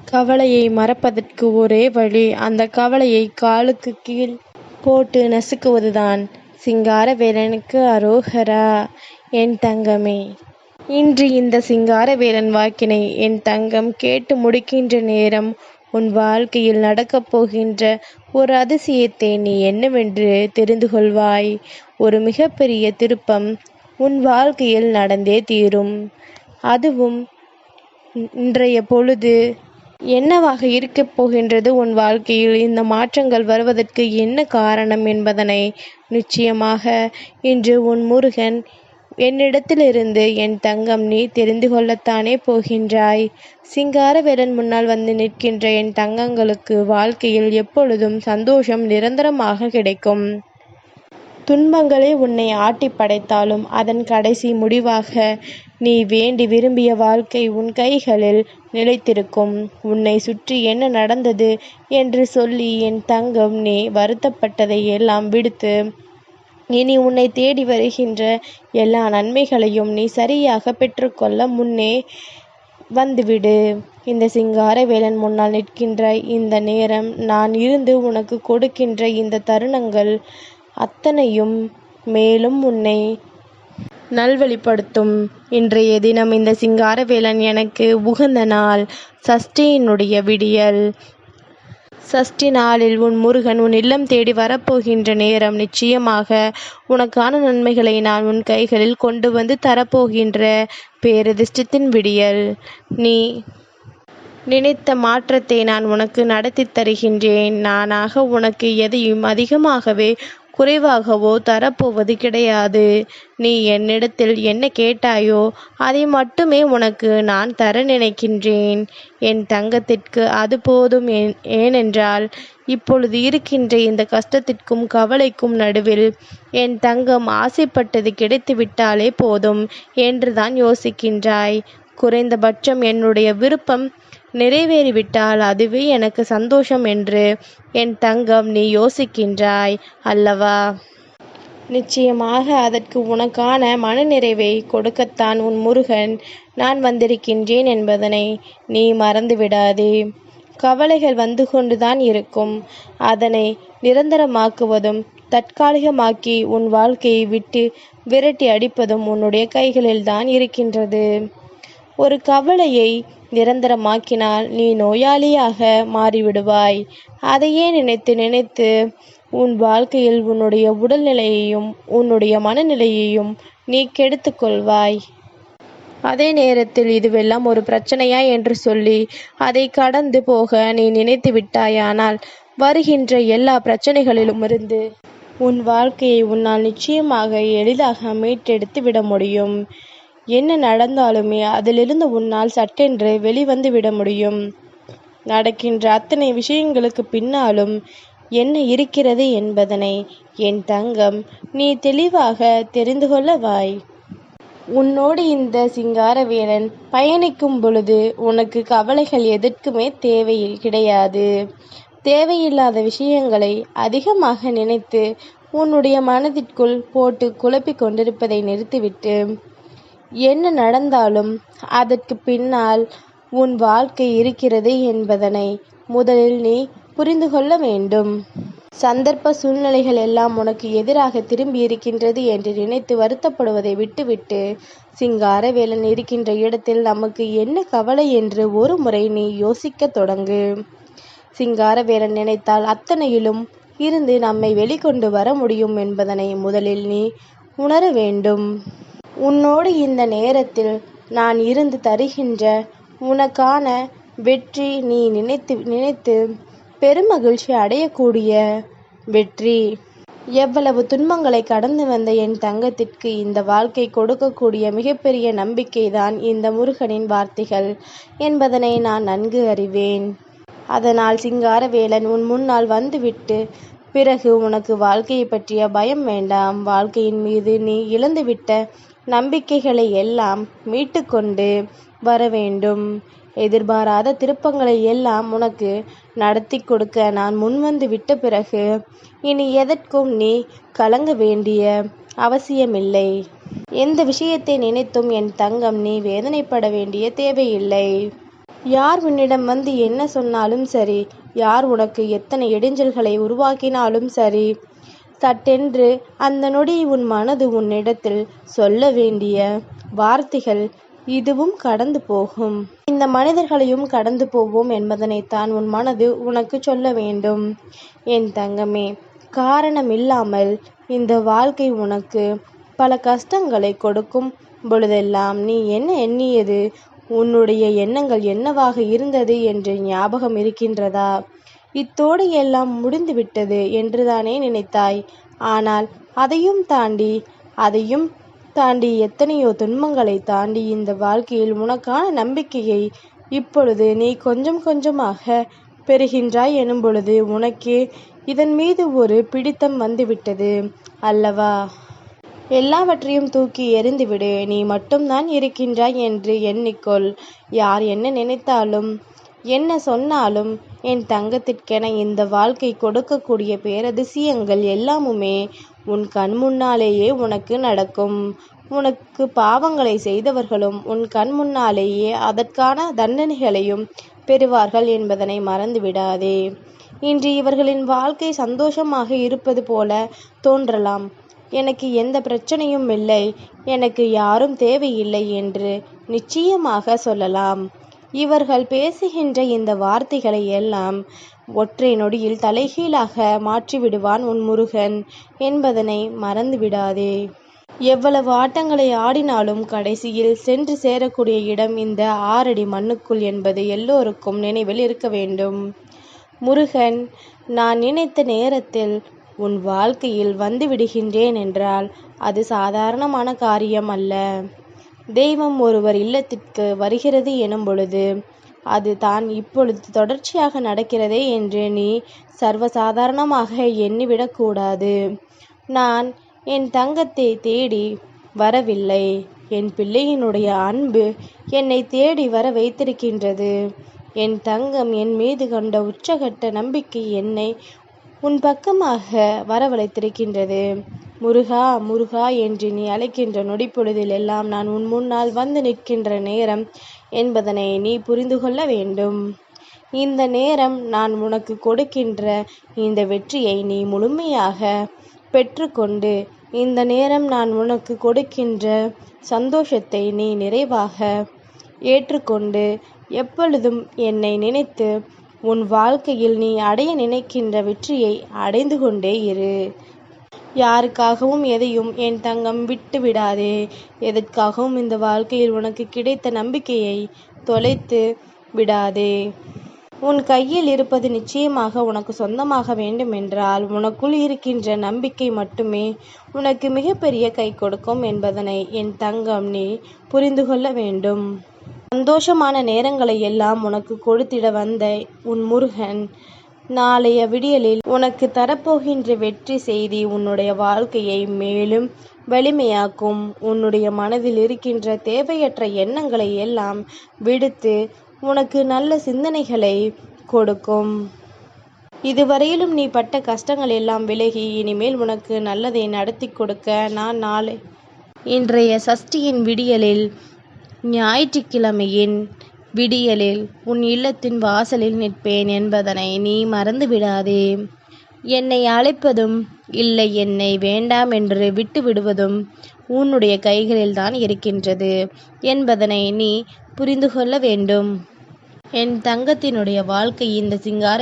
கவலையை மறப்பதற்கு ஒரே வழி அந்த கவலையை காலுக்கு கீழ் போட்டு நசுக்குவதுதான். சிங்காரவேலனுக்கு அரோகரா. என் தங்கமே, இன்று இந்த சிங்காரவேலன் வாக்கினை என் தங்கம் கேட்டு முடிக்கின்ற நேரம் உன் வாழ்க்கையில் நடக்கப் போகின்ற ஒரு அதிசயத்தை நீ என்னவென்று தெரிந்து கொள்வாய். ஒரு மிகப்பெரிய திருப்பம் உன் வாழ்க்கையில் நடந்தே தீரும். அதுவும் இன்றைய பொழுது என்னவாக இருக்கப் போகின்றது, உன் வாழ்க்கையில் இந்த மாற்றங்கள் வருவதற்கு என்ன காரணம் என்பதனை நிச்சயமாக இன்று உன் முருகன் என்னிடத்திலிருந்து என் தங்கம் நீ தெரிந்து கொள்ளத்தானே போகின்றாய். சிங்காரவேலன் முன்னால் வந்து நிற்கின்ற என் தங்கங்களுக்கு வாழ்க்கையில் எப்பொழுதும் சந்தோஷம் நிரந்தரமாக கிடைக்கும். துன்பங்களே உன்னை ஆட்டி படைத்தாலும் அதன் கடைசி முடிவாக நீ வேண்டி விரும்பிய வாழ்க்கை உன் கைகளில் நிலைத்திருக்கும். உன்னை சுற்றி என்ன நடந்தது என்று சொல்லி என் தங்கம் நீ வருத்தப்பட்டதை எல்லாம் விடுத்து இனி உன்னை தேடி வருகின்ற எல்லா நன்மைகளையும் நீ சரியாக பெற்றுக்கொள்ள முன்னே வந்துவிடு. இந்த சிங்காரவேலன் முன்னால் நிற்கின்ற இந்த நேரம், நான் இருந்து உனக்கு கொடுக்கின்ற இந்த தருணங்கள் அத்தனையும் மேலும் உன்னை நல்வழிப்படுத்தும். இன்றைய தினம் இந்த சிங்காரவேலன் எனக்கு உகந்த நாள். சஷ்டியினுடைய விடியல். சஷ்டி நாளில் உன் முருகன் உன் இல்லம் தேடி வரப்போகின்ற நேரம். நிச்சயமாக உனக்கான நன்மைகளை நான் உன் கைகளில் கொண்டு வந்து தரப்போகின்ற பேரதிர்ஷ்டத்தின் விடியல். நீ நினைத்த மாற்றத்தை நான் உனக்கு நடத்தி தருகின்றேன். நானாக உனக்கு எதையும் அதிகமாகவே குறைவாகவோ தரப்போவது கிடையாது. நீ என்னிடத்தில் என்ன கேட்டாயோ அதை மட்டுமே உனக்கு நான் தர நினைக்கின்றேன். என் தங்கத்திற்கு அது போதும். ஏனென்றால் இப்பொழுது இருக்கின்ற இந்த கஷ்டத்திற்கும் கவலைக்கும் நடுவில் என் தங்கம் ஆசைப்பட்டது கிடைத்து விட்டாலே போதும் என்றுதான் யோசிக்கின்றாய். குறைந்தபட்சம் என்னுடைய விருப்பம் நிறைவேறிவிட்டால் அதுவே எனக்கு சந்தோஷம் என்று என் தங்கம் நீ யோசிக்கின்றாய் அல்லவா? நிச்சயமாக அதற்கு உனக்கான மனநிறைவை கொடுக்கத்தான் உன் முருகன் நான் வந்திருக்கின்றேன் என்பதனை நீ மறந்து விடாதே. கவலைகள் வந்து கொண்டுதான் இருக்கும். அதனை நிரந்தரமாக்குவதும் தற்காலிகமாக்கி உன் வாழ்க்கையை விட்டு விரட்டி அடிப்பதும் உன்னுடைய கைகளில்தான் இருக்கின்றது. ஒரு கவலையை நிரந்தரமாக்கினால் நீ நோயாளியாக மாறிவிடுவாய். அதையே நினைத்து நினைத்து உன் வாழ்க்கையில் உன்னுடைய உடல்நிலையையும் உன்னுடைய மனநிலையையும் நீ கெடுத்து கொள்வாய். அதே நேரத்தில் இதுவெல்லாம் ஒரு பிரச்சனையா என்று சொல்லி அதை கடந்து போக நீ நினைத்து விட்டாயானால் வருகின்ற எல்லா பிரச்சனைகளிலும் இருந்து உன் வாழ்க்கையை உன்னால் நிச்சயமாக எளிதாக மீட்டெடுத்து விட முடியும். என்ன நடந்தாலுமே அதிலிருந்து உன்னால் சட்டென்று வெளிவந்து விட முடியும். நடக்கின்ற அத்தனை விஷயங்களுக்கு பின்னாலும் என்ன இருக்கிறது என்பதனை என் தங்கம் நீ தெளிவாக தெரிந்து கொள்ளவாய். உன்னோடு இந்த சிங்காரவேலன் பயணிக்கும் பொழுது உனக்கு கவலைகள் எதற்குமே கிடையாது. தேவையில்லாத விஷயங்களை அதிகமாக நினைத்து உன்னுடைய மனதிற்குள் போட்டு குழப்பிக் கொண்டிருப்பதை நிறுத்திவிட்டு என்ன நடந்தாலும் அதற்கு பின்னால் உன் வாழ்க்கை இருக்கிறது என்பதனை முதலில் நீ புரிந்து கொள்ள வேண்டும். சந்தர்ப்ப சூழ்நிலைகள் எல்லாம் உனக்கு எதிராக திரும்பி இருக்கின்றது என்று நினைத்து வருத்தப்படுவதை விட்டுவிட்டு சிங்காரவேலன் இருக்கின்ற இடத்தில் நமக்கு என்ன கவலை என்று ஒரு முறை நீ யோசிக்க தொடங்கு. சிங்காரவேலன் நினைத்தால் அத்தனையிலும் இருந்து நம்மை வெளிக்கொண்டு வர முடியும் என்பதனை முதலில் நீ உணர வேண்டும். உன்னோடு இந்த நேரத்தில் நான் இருந்து தருகின்ற உனக்கான வெற்றி நீ நினைத்து பெருமகிழ்ச்சி அடையக்கூடிய வெற்றி. எவ்வளவு துன்பங்களை கடந்து வந்த என் தங்கத்திற்கு இந்த வாழ்க்கை கொடுக்கக்கூடிய மிகப்பெரிய நம்பிக்கைதான் இந்த முருகனின் வார்த்தைகள் என்பதனை நான் நன்கு அறிவேன். அதனால் சிங்காரவேலன் உன் முன்னால் வந்துவிட்டு பிறகு உனக்கு வாழ்க்கையை பற்றிய பயம் வேண்டாம். வாழ்க்கையின் மீது நீ இழந்துவிட்ட நம்பிக்கைகளை எல்லாம் மீட்டு கொண்டு வர வேண்டும். எதிர்பாராத திருப்பங்களை எல்லாம் உனக்கு நடத்தி கொடுக்க நான் முன்வந்து விட்ட பிறகு இனி எதற்கும் நீ கலங்க வேண்டிய அவசியமில்லை. எந்த விஷயத்தை நினைத்தும் என் தங்கம் நீ வேதனைப்பட வேண்டிய தேவையில்லை. யார் உன்னிடம் வந்து என்ன சொன்னாலும் சரி, யார் உனக்கு எத்தனை இடைஞ்சல்களை உருவாக்கினாலும் சரி, சட்டென்று அந்த நொடி உன் மனது உன்னிடத்தில் சொல்ல வேண்டிய வார்த்தைகள் இதுவும் கடந்து போகும். இந்த மனிதர்களையும் கடந்து போவோம் என்பதனைத்தான் உன் மனது உனக்கு சொல்ல வேண்டும். என் தங்கமே, காரணமில்லாமல் இந்த வாழ்க்கை உனக்கு பல கஷ்டங்களை கொடுக்கும் பொழுதெல்லாம் நீ என்ன எண்ணியது, உன்னுடைய எண்ணங்கள் என்னவாக இருந்தது என்று ஞாபகம் இருக்கின்றதா? இத்தோடு எல்லாம் முடிந்துவிட்டது என்றுதானே நினைத்தாய். ஆனால் அதையும் தாண்டி எத்தனையோ துன்பங்களை தாண்டி இந்த வாழ்க்கையில் உனக்கான நம்பிக்கையை இப்பொழுது நீ கொஞ்சம் கொஞ்சமாக பெறுகின்றாய் எனும் பொழுது உனக்கே இதன் மீது ஒரு பிடித்தம் வந்துவிட்டது அல்லவா? எல்லாவற்றையும் தூக்கி எறிந்துவிடு. நீ மட்டும்தான் இருக்கின்றாய் என்று எண்ணிக்கொள். யார் என்ன நினைத்தாலும் என்ன சொன்னாலும் என் தங்கத்திற்கென இந்த வாழ்க்கை கொடுக்கக்கூடிய பேரதிசயங்கள் எல்லாமுமே உன் கண் முன்னாலேயே உனக்கு நடக்கும். உனக்கு பாவங்களை செய்தவர்களும் உன் கண் முன்னாலேயே அதற்கான தண்டனைகளையும் பெறுவார்கள் என்பதனை மறந்து விடாதே. இன்று இவர்களின் வாழ்க்கை சந்தோஷமாக இருப்பது போல தோன்றலாம். எனக்கு எந்த பிரச்சனையும் இல்லை, எனக்கு யாரும் தேவையில்லை என்று நிச்சயமாக சொல்லலாம். இவர்கள் பேசுகின்ற இந்த வார்த்தைகளை எல்லாம் ஒற்றை நொடியில் தலைகீழாக மாற்றிவிடுவான் உன் முருகன் என்பதனை மறந்து விடாதே. எவ்வளவு ஆட்டங்களை ஆடினாலும் கடைசியில் சென்று சேரக்கூடிய இடம் இந்த 6 அடி மண்ணுக்குள் என்பது எல்லோருக்கும் நினைவில் இருக்க வேண்டும். முருகன் நான் நினைத்த நேரத்தில் உன் வாழ்க்கையில் வந்து விடுகின்றேன் என்றால் அது சாதாரணமான காரியம் அல்ல. தெய்வம் ஒருவர் இல்லத்திற்கு வருகிறது எனும் பொழுது அது தான் இப்பொழுது தொடர்ச்சியாக நடக்கிறதே என்று நீ சர்வசாதாரணமாக எண்ணிவிடக்கூடாது. நான் என் தங்கத்தை தேடி வரவில்லை, என் பிள்ளையினுடைய அன்பு என்னை தேடி வர வைத்திருக்கின்றது. என் தங்கம் என் மீது கொண்ட உச்சகட்ட நம்பிக்கை என்னை உன் பக்கமாக வரவழைத்திருக்கின்றது. முருகா முருகா என்று நீ அழைக்கின்ற நொடிப்பொழுதில் எல்லாம் நான் உன் முன்னால் வந்து நிற்கின்ற நேரம் என்பதனை நீ புரிந்து கொள்ள வேண்டும். இந்த நேரம் நான் உனக்கு கொடுக்கின்ற இந்த வெற்றியை நீ முழுமையாக பெற்றுக்கொண்டு, இந்த நேரம் நான் உனக்கு கொடுக்கின்ற சந்தோஷத்தை நீ நிறைவாக ஏற்றுக்கொண்டு எப்பொழுதும் என்னை நினைத்து உன் வாழ்க்கையில் நீ அடைய நினைக்கின்ற வெற்றியை அடைந்து கொண்டே இரு. யாருக்காகவும் எதையும் என் தங்கம் விட்டு விடாதே. எதற்காகவும் இந்த வாழ்க்கையில் உனக்கு கிடைத்த நம்பிக்கையை தொலைத்து விடாதே. உன் கையில் இருப்பது நிச்சயமாக உனக்கு சொந்தமாக வேண்டுமென்றால் உனக்குள் இருக்கின்ற நம்பிக்கை மட்டுமே உனக்கு மிகப்பெரிய கை கொடுக்கும் என்பதனை என் தங்கம் நீ புரிந்து கொள்ள வேண்டும். சந்தோஷமான நேரங்களை எல்லாம் உனக்கு கொடுத்திட வந்த உன் முருகன் நாளைய விடியலில் உனக்கு தரப்போகின்ற வெற்றி செய்தி உன்னுடைய வாழ்க்கையை மேலும் வலிமையாக்கும். உன்னுடைய மனதில் இருக்கின்ற தேவையற்ற எண்ணங்களை எல்லாம் விடுத்து உனக்கு நல்ல சிந்தனைகளை கொடுக்கும். இதுவரையிலும் நீ பட்ட கஷ்டங்கள் எல்லாம் விலகி இனிமேல் உனக்கு நல்லதை நடத்தி கொடுக்க நான் இன்றைய சஷ்டியின் விடியலில், ஞாயிற்றுக்கிழமையின் விடியலில் உன் இல்லத்தின் வாசலில் நிற்பேன் என்பதனை நீ மறந்து விடாதே. என்னை அழைப்பதும் இல்லை, என்னை வேண்டாம் என்று விட்டு விடுவதும் உன்னுடைய கைகளில்தான் இருக்கின்றது என்பதனை நீ புரிந்து கொள்ள வேண்டும். என் தங்கத்தினுடைய வாழ்க்கை இந்த சிங்கார